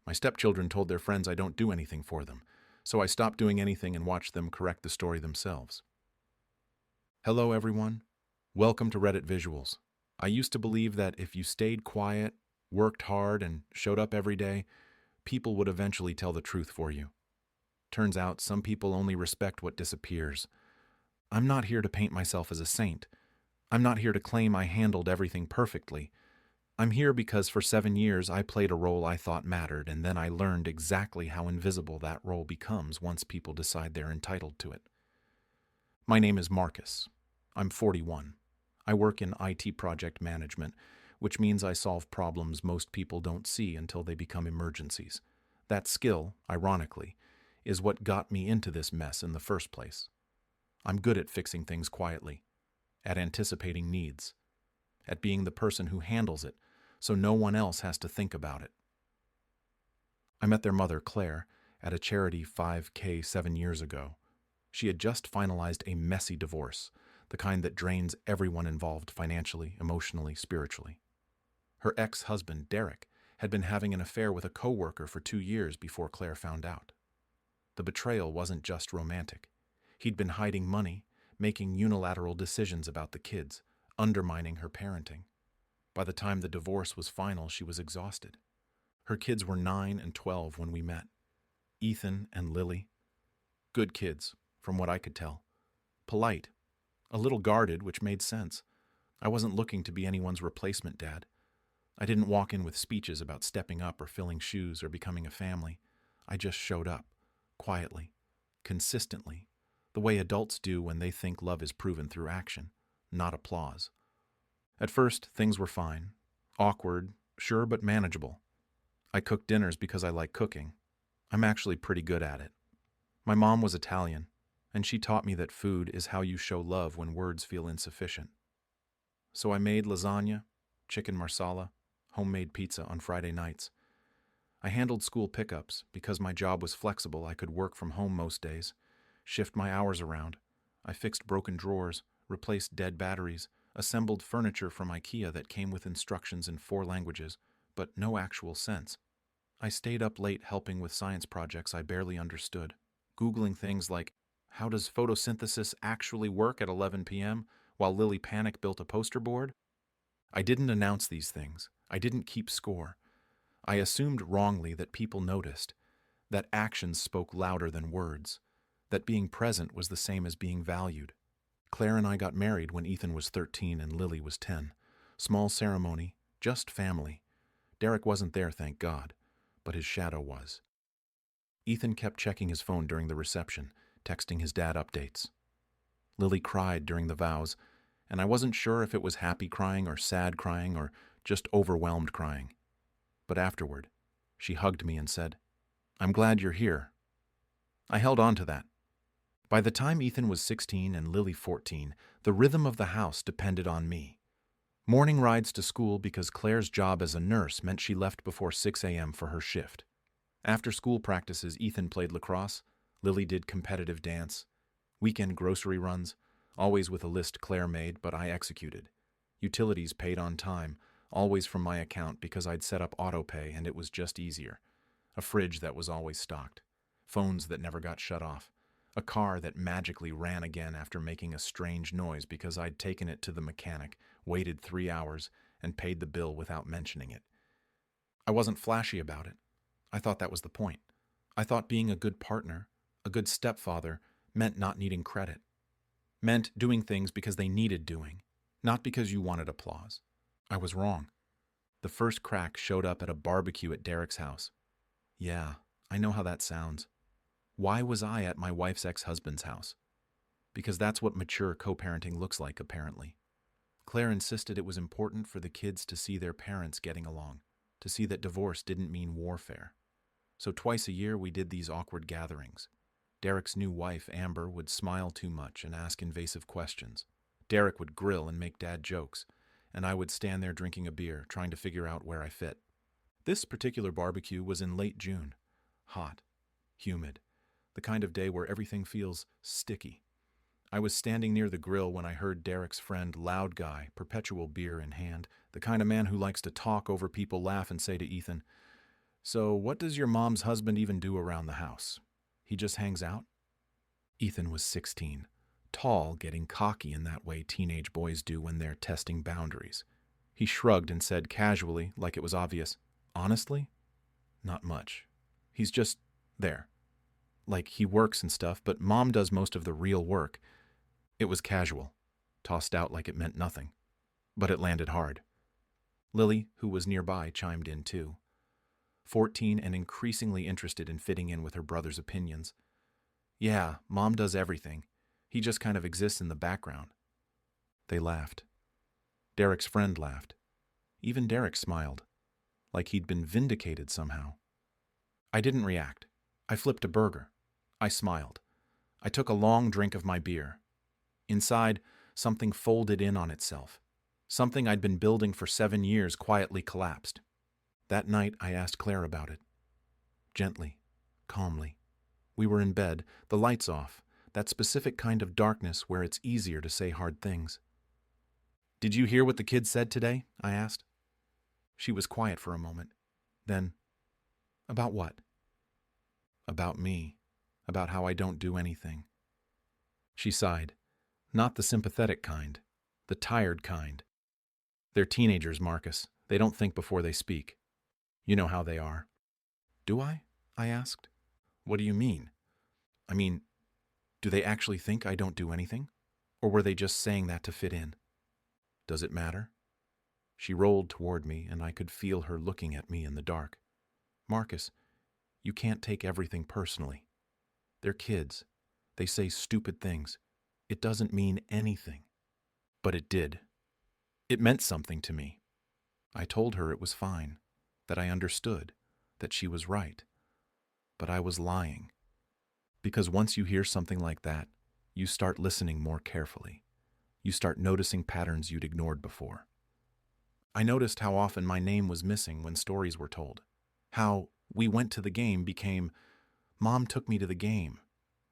My stepchildren told their friends I don't do anything for them, so I stopped doing anything and watched them correct the story themselves. Hello, everyone. Welcome to Reddit Visuals. I used to believe that if you stayed quiet, worked hard, and showed up every day, people would eventually tell the truth for you. Turns out some people only respect what disappears. I'm not here to paint myself as a saint. I'm not here to claim I handled everything perfectly. I'm here because for 7 years I played a role I thought mattered, and then I learned exactly how invisible that role becomes once people decide they're entitled to it. My name is Marcus. I'm 41. I work in IT project management, which means I solve problems most people don't see until they become emergencies. That skill, ironically, is what got me into this mess in the first place. I'm good at fixing things quietly, at anticipating needs, at being the person who handles it so no one else has to think about it. I met their mother, Claire, at a charity 5K 7 years ago. She had just finalized a messy divorce, the kind that drains everyone involved financially, emotionally, spiritually. Her ex-husband, Derek, had been having an affair with a coworker for 2 years before Claire found out. The betrayal wasn't just romantic. He'd been hiding money, making unilateral decisions about the kids, undermining her parenting. By the time the divorce was final, she was exhausted. Her kids were 9 and 12 when we met. Ethan and Lily. Good kids, from what I could tell. Polite. A little guarded, which made sense. I wasn't looking to be anyone's replacement dad. I didn't walk in with speeches about stepping up or filling shoes or becoming a family. I just showed up, quietly, consistently, the way adults do when they think love is proven through action, not applause. At first, things were fine. Awkward, sure, but manageable. I cooked dinners because I like cooking. I'm actually pretty good at it. My mom was Italian, and she taught me that food is how you show love when words feel insufficient. So I made lasagna, chicken marsala, homemade pizza on Friday nights. I handled school pickups because my job was flexible. I could work from home most days, shift my hours around. I fixed broken drawers, replaced dead batteries, assembled furniture from IKEA that came with instructions in 4 languages, but no actual sense. I stayed up late helping with science projects I barely understood, Googling things like, how does photosynthesis actually work at 11 p.m. while Lily Panic built a poster board? I didn't announce these things. I didn't keep score. I assumed wrongly that people noticed, that actions spoke louder than words, that being present was the same as being valued. Claire and I got married when Ethan was 13 and Lily was 10. Small ceremony, just family. Derek wasn't there, thank God, but his shadow was. Ethan kept checking his phone during the reception, texting his dad updates. Lily cried during the vows, and I wasn't sure if it was happy crying or sad crying or just overwhelmed crying. But afterward, she hugged me and said, "I'm glad you're here." I held on to that. By the time Ethan was 16 and Lily 14, the rhythm of the house depended on me. Morning rides to school because Claire's job as a nurse meant she left before 6 a.m. for her shift. After school practices, Ethan played lacrosse, Lily did competitive dance, weekend grocery runs, always with a list Claire made, but I executed. Utilities paid on time, always from my account because I'd set up autopay and it was just easier. A fridge that was always stocked. Phones that never got shut off. A car that magically ran again after making a strange noise because I'd taken it to the mechanic, waited 3 hours, and paid the bill without mentioning it. I wasn't flashy about it. I thought that was the point. I thought being a good partner, a good stepfather, meant not needing credit. Meant doing things because they needed doing, not because you wanted applause. I was wrong. The first crack showed up at a barbecue at Derek's house. Yeah, I know how that sounds. Why was I at my wife's ex-husband's house? Because that's what mature co-parenting looks like, apparently. Claire insisted it was important for the kids to see their parents getting along, to see that divorce didn't mean warfare. So twice a year we did these awkward gatherings. Derek's new wife, Amber, would smile too much and ask invasive questions. Derek would grill and make dad jokes, and I would stand there drinking a beer, trying to figure out where I fit. This particular barbecue was in late June. Hot, humid, the kind of day where everything feels sticky. I was standing near the grill when I heard Derek's friend, loud guy, perpetual beer in hand, the kind of man who likes to talk over people, laugh, and say to Ethan, So what does your mom's husband even do around the house? He just hangs out? Ethan was 16, tall, getting cocky in that way teenage boys do when they're testing boundaries. He shrugged and said casually, like it was obvious, "Honestly, not much. He's just there. Like he works and stuff, but mom does most of the real work." It was casual, tossed out like it meant nothing. But it landed hard. Lily, who was nearby, chimed in too. 14 and increasingly interested in fitting in with her brother's opinions. "Yeah, mom does everything. He just kind of exists in the background." They laughed. Derek's friend laughed. Even Derek smiled, like he'd been vindicated somehow. I didn't react. I flipped a burger. I smiled. I took a long drink of my beer. Inside, something folded in on itself. Something I'd been building for 7 years quietly collapsed. That night, I asked Claire about it. Gently, calmly. We were in bed, the lights off, that specific kind of darkness where it's easier to say hard things. "Did you hear what the kids said today?" I asked. She was quiet for a moment. Then, "About what?" "About me. About how I don't do anything." She sighed. Not the sympathetic kind. The tired kind. "They're teenagers, Marcus. They don't think before they speak. You know how they are." "Do I?" I asked. "What do you mean? I mean, do they actually think I don't do anything? Or were they just saying that to fit in? Does it matter?" She rolled toward me, and I could feel her looking at me in the dark. "Marcus, you can't take everything personally. They're kids. They say stupid things. It doesn't mean anything." But it did. It meant something to me. I told her it was fine, that I understood, that she was right. But I was lying. Because once you hear something like that, you start listening more carefully. You start noticing patterns you'd ignored before. I noticed how often my name was missing when stories were told. How "we went to the game" became "Mom took me to the game."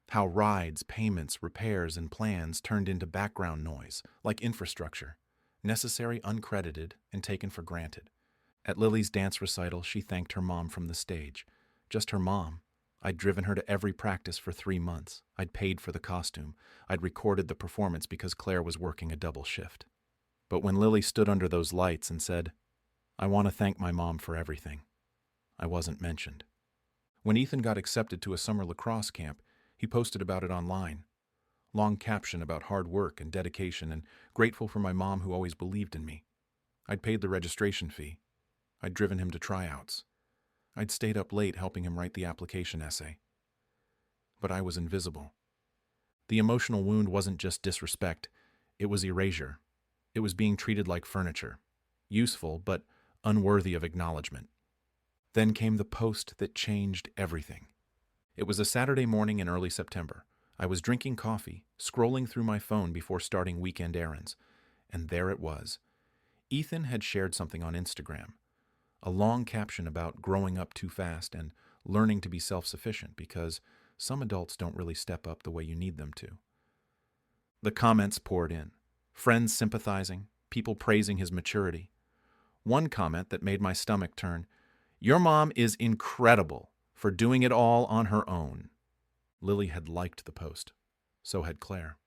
How rides, payments, repairs, and plans turned into background noise, like infrastructure, necessary, uncredited, and taken for granted. At Lily's dance recital, she thanked her mom from the stage. Just her mom. I'd driven her to every practice for 3 months. I'd paid for the costume. I'd recorded the performance because Claire was working a double shift. But when Lily stood under those lights and said, "I want to thank my mom for everything," I wasn't mentioned. When Ethan got accepted to a summer lacrosse camp, he posted about it online. Long caption about hard work and dedication and grateful for my mom who always believed in me. I'd paid the registration fee. I'd driven him to tryouts. I'd stayed up late helping him write the application essay. But I was invisible. The emotional wound wasn't just disrespect, it was erasure. It was being treated like furniture, useful but unworthy of acknowledgement. Then came the post that changed everything. It was a Saturday morning in early September. I was drinking coffee, scrolling through my phone before starting weekend errands, and there it was. Ethan had shared something on Instagram, a long caption about growing up too fast and learning to be self-sufficient because some adults don't really step up the way you need them to. The comments poured in, friends sympathizing, people praising his maturity. One comment that made my stomach turn, "Your mom is incredible for doing it all on her own." Lily had liked the post. So had Claire.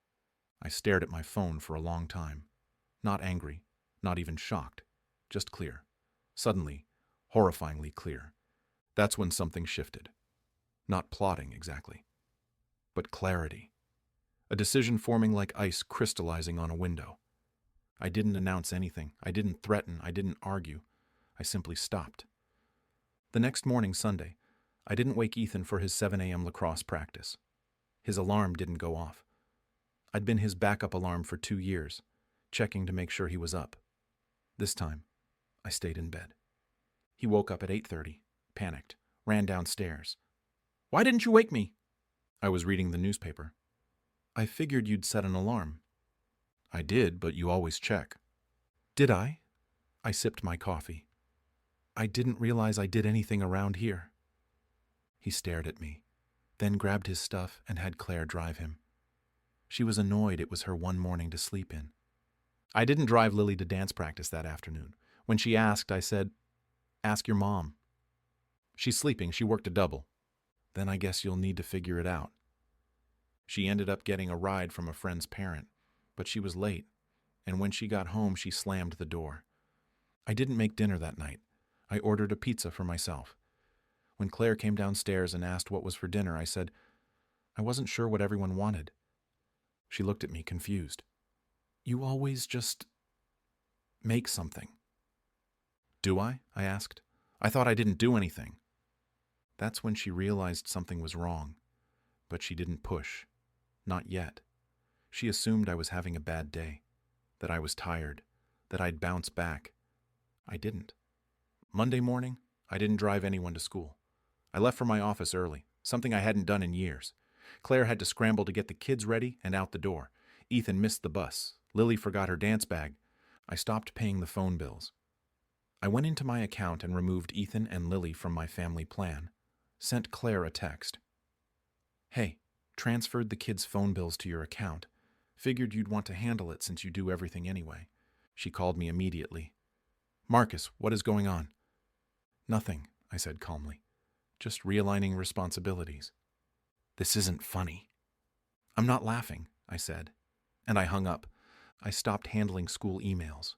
I stared at my phone for a long time. Not angry, not even shocked, just clear. Suddenly, horrifyingly clear. That's when something shifted. Not plotting, exactly. But clarity. A decision forming like ice crystallizing on a window. I didn't announce anything. I didn't threaten. I didn't argue. I simply stopped. The next morning, Sunday, I didn't wake Ethan for his 7 a.m. lacrosse practice. His alarm didn't go off. I'd been his backup alarm for 2 years, checking to make sure he was up. This time, I stayed in bed. He woke up at 8:30, panicked, ran downstairs. "Why didn't you wake me?" I was reading the newspaper. "I figured you'd set an alarm." "I did, but you always check." "Did I?" I sipped my coffee. "I didn't realize I did anything around here." He stared at me, then grabbed his stuff and had Claire drive him. She was annoyed it was her one morning to sleep in. I didn't drive Lily to dance practice that afternoon. When she asked, I said, "Ask your mom." She's sleeping. She worked a double. Then I guess you'll need to figure it out. She ended up getting a ride from a friend's parent, but she was late, and when she got home, she slammed the door. I didn't make dinner that night. I ordered a pizza for myself. When Claire came downstairs and asked what was for dinner, I said, I wasn't sure what everyone wanted. She looked at me confused. You always just make something. Do I? I asked. I thought I didn't do anything. That's when she realized something was wrong, but she didn't push. Not yet. She assumed I was having a bad day, that I was tired, that I'd bounce back. I didn't. Monday morning, I didn't drive anyone to school. I left for my office early, something I hadn't done in years. Claire had to scramble to get the kids ready and out the door. Ethan missed the bus. Lily forgot her dance bag. I stopped paying the phone bills. I went into my account and removed Ethan and Lily from my family plan. Sent Claire a text. Hey, transferred the kids' phone bills to your account. Figured you'd want to handle it since you do everything anyway. She called me immediately. Marcus, what is going on? Nothing, I said calmly. Just realigning responsibilities. This isn't funny. I'm not laughing, I said. And I hung up. I stopped handling school emails.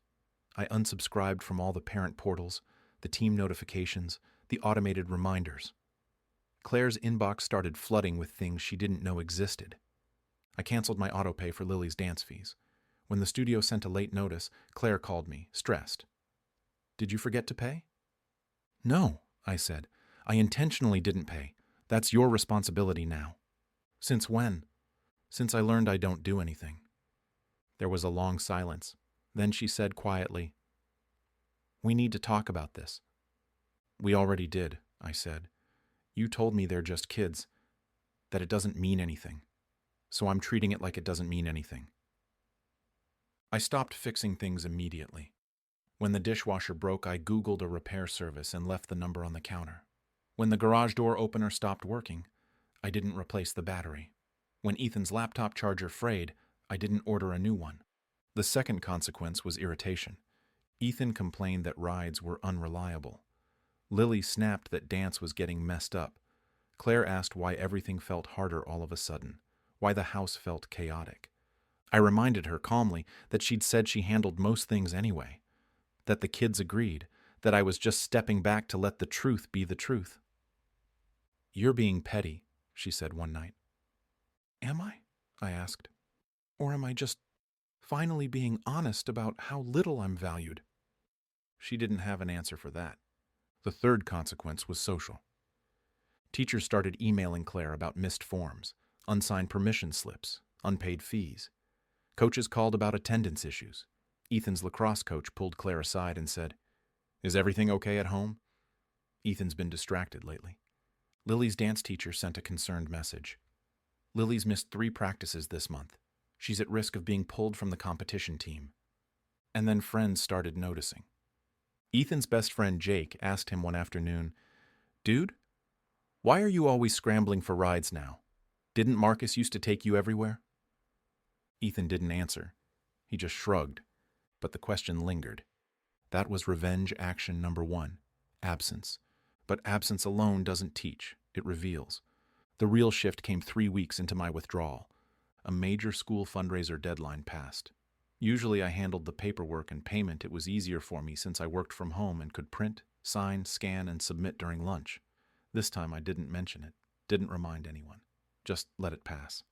I unsubscribed from all the parent portals, the team notifications, the automated reminders. Claire's inbox started flooding with things she didn't know existed. I canceled my autopay for Lily's dance fees. When the studio sent a late notice, Claire called me, stressed. Did you forget to pay? No, I said. I intentionally didn't pay. That's your responsibility now. Since when? Since I learned I don't do anything. There was a long silence. Then she said quietly, We need to talk about this. We already did, I said. You told me they're just kids, that it doesn't mean anything. So I'm treating it like it doesn't mean anything. I stopped fixing things immediately. When the dishwasher broke, I Googled a repair service and left the number on the counter. When the garage door opener stopped working, I didn't replace the battery. When Ethan's laptop charger frayed, I didn't order a new one. The second consequence was irritation. Ethan complained that rides were unreliable. Lily snapped that dance was getting messed up. Claire asked why everything felt harder all of a sudden, why the house felt chaotic. I reminded her calmly that she'd said she handled most things anyway, that the kids agreed, that I was just stepping back to let the truth be the truth. You're being petty, she said one night. Am I asked. Or am I just finally being honest about how little I'm valued? She didn't have an answer for that. The third consequence was social. Teachers started emailing Claire about missed forms, unsigned permission slips, unpaid fees. Coaches called about attendance issues. Ethan's lacrosse coach pulled Claire aside and said, Is everything okay at home? Ethan's been distracted lately. Lily's dance teacher sent a concerned message. Lily's missed 3 practices this month. She's at risk of being pulled from the competition team. And then friends started noticing. Ethan's best friend Jake asked him one afternoon, Dude, why are you always scrambling for rides now? Didn't Marcus used to take you everywhere? Ethan didn't answer. He just shrugged, but the question lingered. That was revenge action number 1, absence. But absence alone doesn't teach, it reveals. The real shift came 3 weeks into my withdrawal. A major school fundraiser deadline passed. Usually I handled the paperwork and payment. It was easier for me since I worked from home and could print, sign, scan, and submit during lunch. This time I didn't mention it, didn't remind anyone. Just let it pass.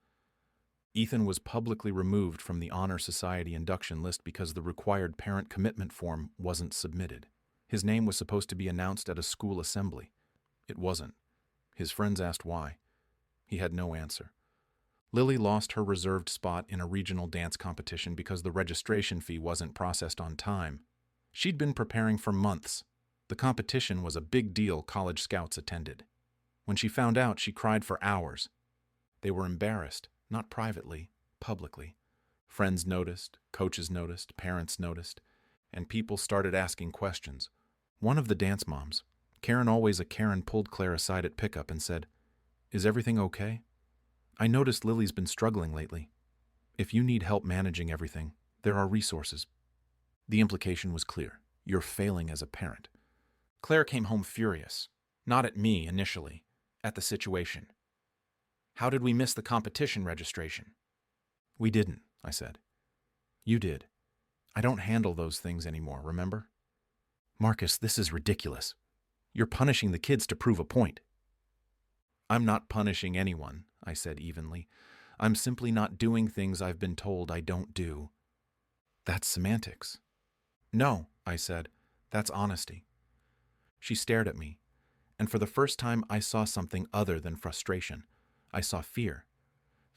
Ethan was publicly removed from the Honor Society induction list because the required parent commitment form wasn't submitted. His name was supposed to be announced at a school assembly. It wasn't. His friends asked why. He had no answer. Lily lost her reserved spot in a regional dance competition because the registration fee wasn't processed on time. She'd been preparing for months. The competition was a big deal college scouts attended. When she found out, she cried for hours. They were embarrassed, not privately, publicly. Friends noticed, coaches noticed, parents noticed, and people started asking questions. One of the dance moms, Karen Always a Karen, pulled Claire aside at pickup and said, Is everything okay? I noticed Lily's been struggling lately. If you need help managing everything, there are resources. The implication was clear. You're failing as a parent. Claire came home furious. Not at me, initially. At the situation. How did we miss the competition registration? We didn't, I said. You did. I don't handle those things anymore, remember? Marcus, this is ridiculous. You're punishing the kids to prove a point. I'm not punishing anyone, I said evenly. I'm simply not doing things I've been told I don't do. That's semantics. No, I said. That's honesty. She stared at me, and for the first time I saw something other than frustration. I saw fear.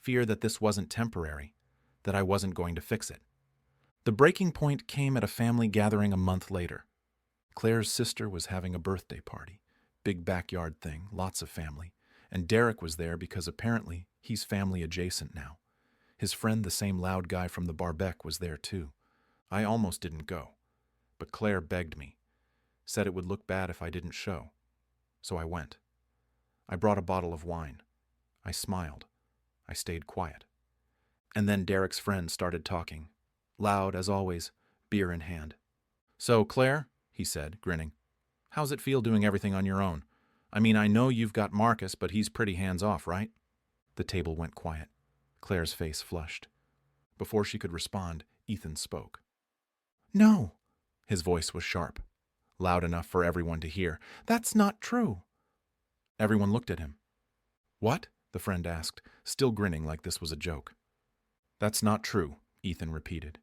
Fear that this wasn't temporary, that I wasn't going to fix it. The breaking point came at a family gathering a month later. Claire's sister was having a birthday party. Big backyard thing, lots of family. And Derek was there because apparently he's family adjacent now. His friend, the same loud guy from the Barbec, was there too. I almost didn't go, but Claire begged me, said it would look bad if I didn't show. So I went. I brought a bottle of wine. I smiled. I stayed quiet. And then Derek's friend started talking, loud as always, beer in hand. So, Claire, he said, grinning, how's it feel doing everything on your own? I mean, I know you've got Marcus, but he's pretty hands-off, right? The table went quiet. Claire's face flushed. Before she could respond, Ethan spoke. No. His voice was sharp, loud enough for everyone to hear. That's not true. Everyone looked at him. What? The friend asked, still grinning like this was a joke. That's not true, Ethan repeated.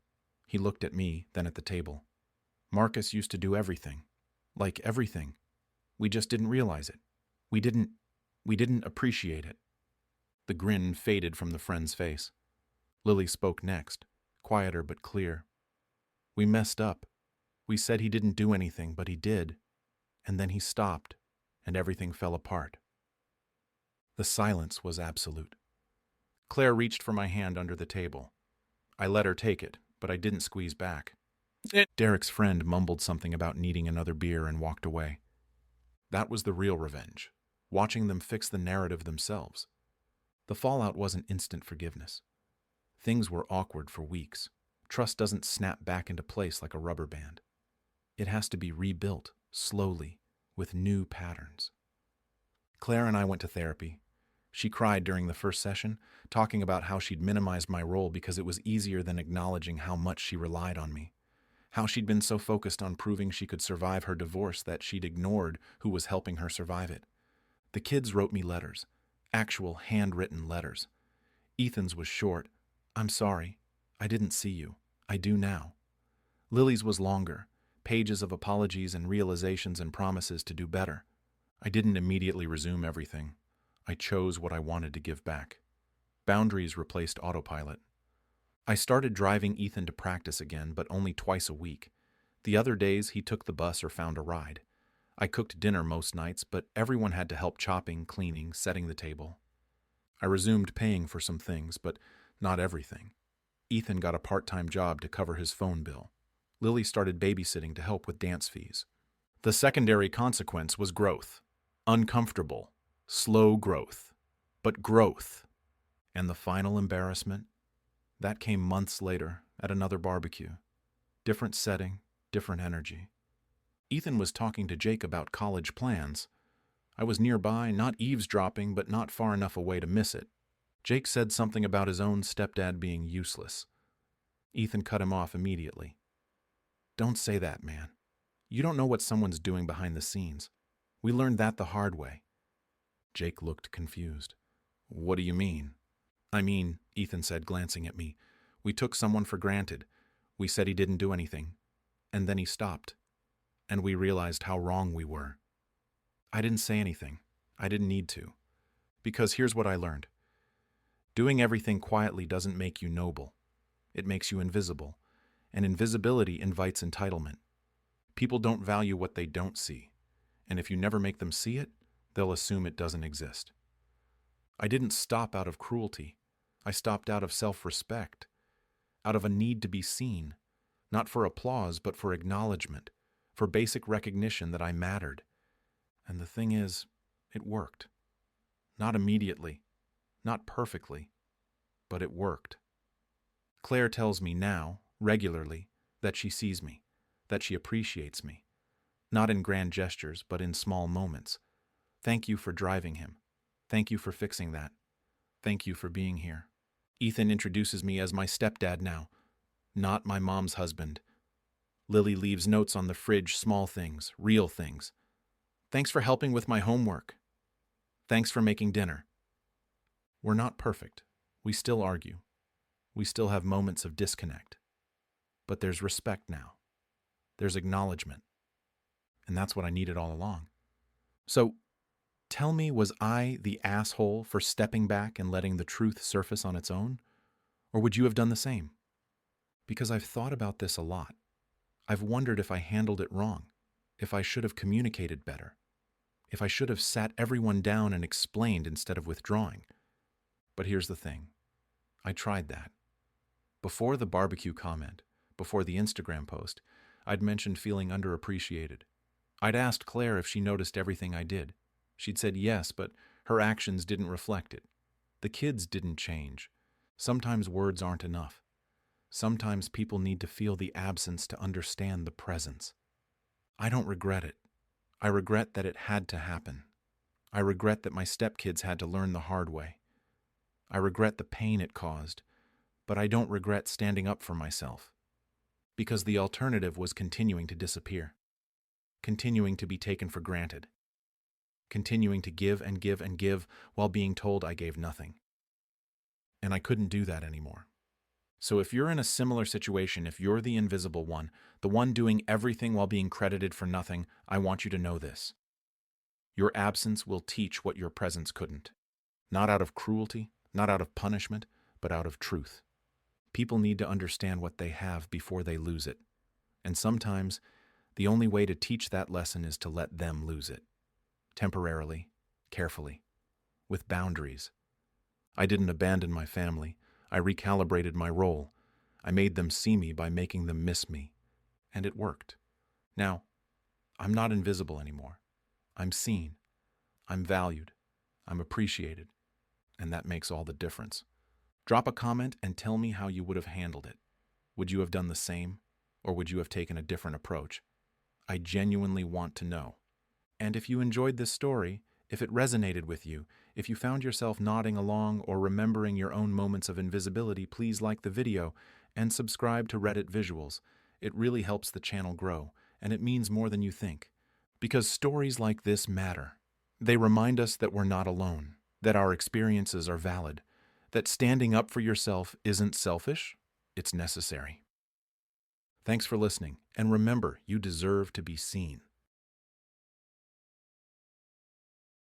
He looked at me, then at the table. Marcus used to do everything. Like everything. We just didn't realize it. We didn't appreciate it. The grin faded from the friend's face. Lily spoke next, quieter but clear. We messed up. We said he didn't do anything, but he did. And then he stopped, and everything fell apart. The silence was absolute. Claire reached for my hand under the table. I let her take it, but I didn't squeeze back. Derek's friend mumbled something about needing another beer and walked away. That was the real revenge, watching them fix the narrative themselves. The fallout wasn't instant forgiveness. Things were awkward for weeks. Trust doesn't snap back into place like a rubber band. It has to be rebuilt, slowly, with new patterns. Claire and I went to therapy. She cried during the first session, talking about how she'd minimized my role because it was easier than acknowledging how much she relied on me. How she'd been so focused on proving she could survive her divorce that she'd ignored who was helping her survive it. The kids wrote me letters, actual handwritten letters. Ethan's was short. I'm sorry. I didn't see you. I do now. Lily's was longer, pages of apologies and realizations and promises to do better. I didn't immediately resume everything. I chose what I wanted to give back. Boundaries replaced autopilot. I started driving Ethan to practice again, but only twice a week. The other days, he took the bus or found a ride. I cooked dinner most nights, but everyone had to help chopping, cleaning, setting the table. I resumed paying for some things, but not everything. Ethan got a part-time job to cover his phone bill. Lily started babysitting to help with dance fees. The secondary consequence was growth. Uncomfortable, slow growth, but growth. And the final embarrassment? That came months later at another barbecue. Different setting, different energy. Ethan was talking to Jake about college plans. I was nearby, not eavesdropping, but not far enough away to miss it. Jake said something about his own stepdad being useless. Ethan cut him off immediately. Don't say that, man. You don't know what someone's doing behind the scenes. We learned that the hard way. Jake looked confused. What do you mean? I mean, Ethan said, glancing at me, we took someone for granted. We said he didn't do anything. And then he stopped. And we realized how wrong we were. I didn't say anything. I didn't need to. Because here's what I learned. Doing everything quietly doesn't make you noble. It makes you invisible. And invisibility invites entitlement. People don't value what they don't see. And if you never make them see it, they'll assume it doesn't exist. I didn't stop out of cruelty. I stopped out of self-respect, out of a need to be seen, not for applause, but for acknowledgement, for basic recognition that I mattered. And the thing is, it worked. Not immediately, not perfectly, but it worked. Claire tells me now, regularly, that she sees me, that she appreciates me, not in grand gestures, but in small moments. Thank you for driving him. Thank you for fixing that. Thank you for being here. Ethan introduces me as my stepdad now, not my mom's husband. Lily leaves notes on the fridge, small things, real things. Thanks for helping with my homework. Thanks for making dinner. We're not perfect. We still argue. We still have moments of disconnect. But there's respect now. There's acknowledgement. And that's what I needed all along. So, tell me, was I the asshole for stepping back and letting the truth surface on its own? Or would you have done the same? Because I've thought about this a lot. I've wondered if I handled it wrong, if I should have communicated better, if I should have sat everyone down and explained instead of withdrawing. But here's the thing. I tried that. Before the barbecue comment, before the Instagram post, I'd mentioned feeling underappreciated. I'd asked Claire if she noticed everything I did. She'd said yes, but her actions didn't reflect it. The kids didn't change. Sometimes words aren't enough. Sometimes people need to feel the absence to understand the presence. I don't regret it. I regret that it had to happen. I regret that my stepkids had to learn the hard way. I regret the pain it caused, but I don't regret standing up for myself. Because the alternative was continuing to disappear. Continuing to be taken for granted. Continuing to give and give and give while being told I gave nothing. And I couldn't do that anymore. So if you're in a similar situation, if you're the invisible one, the one doing everything while being credited for nothing, I want you to know this. Your absence will teach what your presence couldn't. Not out of cruelty, not out of punishment, but out of truth. People need to understand what they have before they lose it. And sometimes, the only way to teach that lesson is to let them lose it. Temporarily, carefully, with boundaries. I didn't abandon my family. I recalibrated my role. I made them see me by making them miss me. And it worked. Now, I'm not invisible anymore. I'm seen. I'm valued. I'm appreciated. And that makes all the difference. Drop a comment and tell me how you would have handled it. Would you have done the same? Or would you have taken a different approach? I genuinely want to know. And if you enjoyed this story, if it resonated with you, if you found yourself nodding along or remembering your own moments of invisibility, please like the video and subscribe to Reddit Visuals. It really helps the channel grow, and it means more than you think. Because stories like this matter. They remind us that we're not alone, that our experiences are valid, that standing up for yourself isn't selfish, it's necessary. Thanks for listening, and remember, you deserve to be seen.